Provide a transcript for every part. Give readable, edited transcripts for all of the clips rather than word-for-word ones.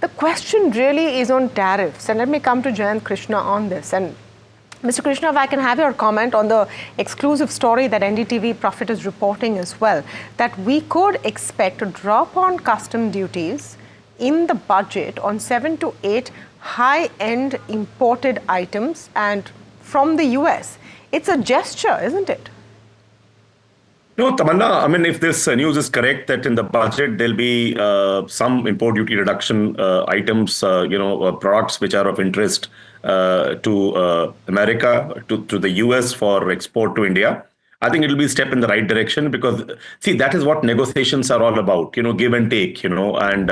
The question really is on tariffs, and let me come to Jayant Krishna on this. And Mr. Krishna, if I can have your comment on the exclusive story that NDTV Profit is reporting as well, that we could expect a drop on custom duties in the budget on 7 to 8 high-end imported items and from the US. It's a gesture, isn't it? No, Tamanna, I mean, if this news is correct, that in the budget there'll be some import duty reduction items, products which are of interest to America, to the US for export to India, I think it'll be a step in the right direction because, see, that is what negotiations are all about, give and take, and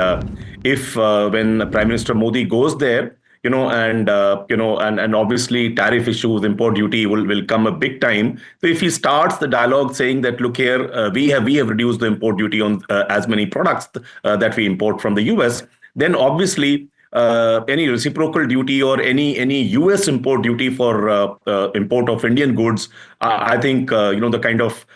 if when Prime Minister Modi goes there, and obviously tariff issues, import duty will come a big time. So if he starts the dialogue saying that, look here, we have reduced the import duty on as many products that we import from the US, then obviously any reciprocal duty or any US import duty for import of Indian goods, I think, the kind of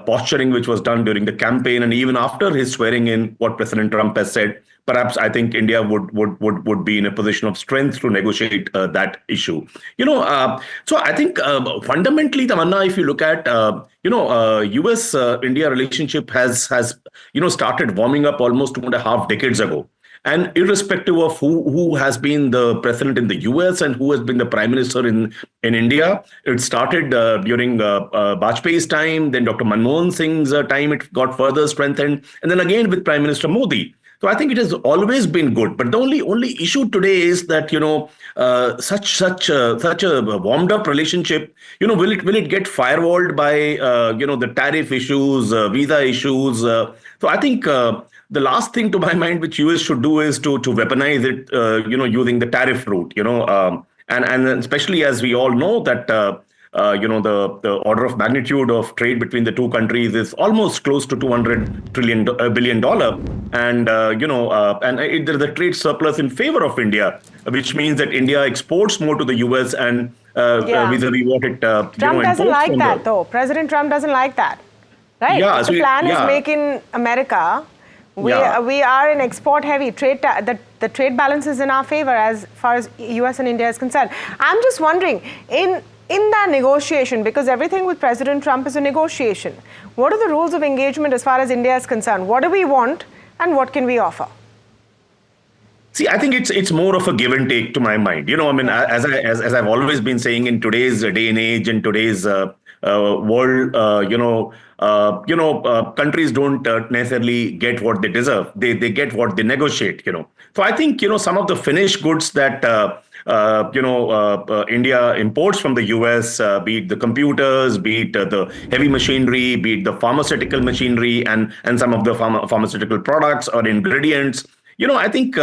posturing which was done during the campaign and even after his swearing in, what President Trump has said, perhaps I think India would be in a position of strength to negotiate that issue. So I think fundamentally, Tamanna, if you look at US-India relationship has started warming up almost 2.5 decades ago. And irrespective of who has been the president in the US and who has been the prime minister in India, it started during Vajpayee's time, then Dr. Manmohan Singh's time, it got further strengthened, and then again with Prime Minister Modi. So I think it has always been good. But the only issue today is that, such a warmed up relationship, will it get firewalled by, the tariff issues, visa issues? So I think the last thing to my mind, which US should do is to weaponize it, using the tariff route, and especially as we all know that, the order of magnitude of trade between the two countries is almost close to $200 billion. And, there's a trade surplus in favor of India, which means that India exports more to the US and vis-a-vis what it Trump doesn't like that, though. President Trump doesn't like that. Right? Yeah, the plan is Make in America. We are an export-heavy trade. The trade balance is in our favor as far as US and India is concerned. I'm just wondering, in that negotiation, because everything with President Trump is a negotiation, what are the rules of engagement as far as India is concerned? What do we want and what can we offer? See, I think it's more of a give and take to my mind. As I've always been saying, in today's day and age, in today's world, countries don't necessarily get what they deserve. They get what they negotiate. So I think some of the finished goods that India imports from the US, be it the computers, be it the heavy machinery, be it the pharmaceutical machinery, and some of the pharmaceutical products or ingredients. I think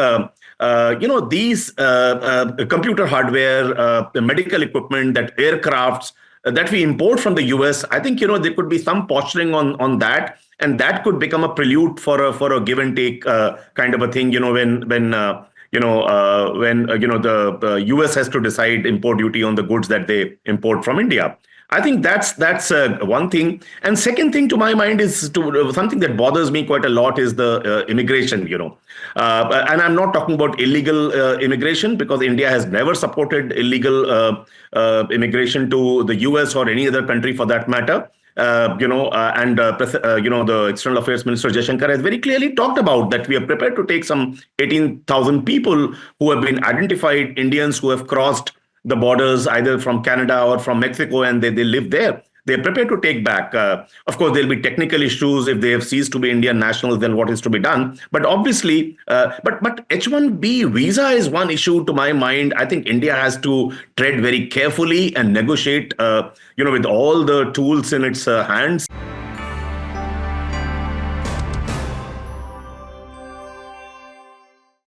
these computer hardware, the medical equipment, that aircrafts that we import from the US, I think there could be some posturing on that, and that could become a prelude for a give and take kind of a thing. When the US has to decide import duty on the goods that they import from India. I think that's one thing. And second thing to my mind is something that bothers me quite a lot is the immigration, and I'm not talking about illegal immigration, because India has never supported illegal immigration to the US or any other country for that matter. The External Affairs Minister Jaishankar has very clearly talked about that we are prepared to take some 18,000 people who have been identified, Indians who have crossed the borders either from Canada or from Mexico, and they live there. They're prepared to take back. Of course, there'll be technical issues. If they have ceased to be Indian nationals, then what is to be done? But obviously, but H-1B visa is one issue to my mind. I think India has to tread very carefully and negotiate, with all the tools in its hands.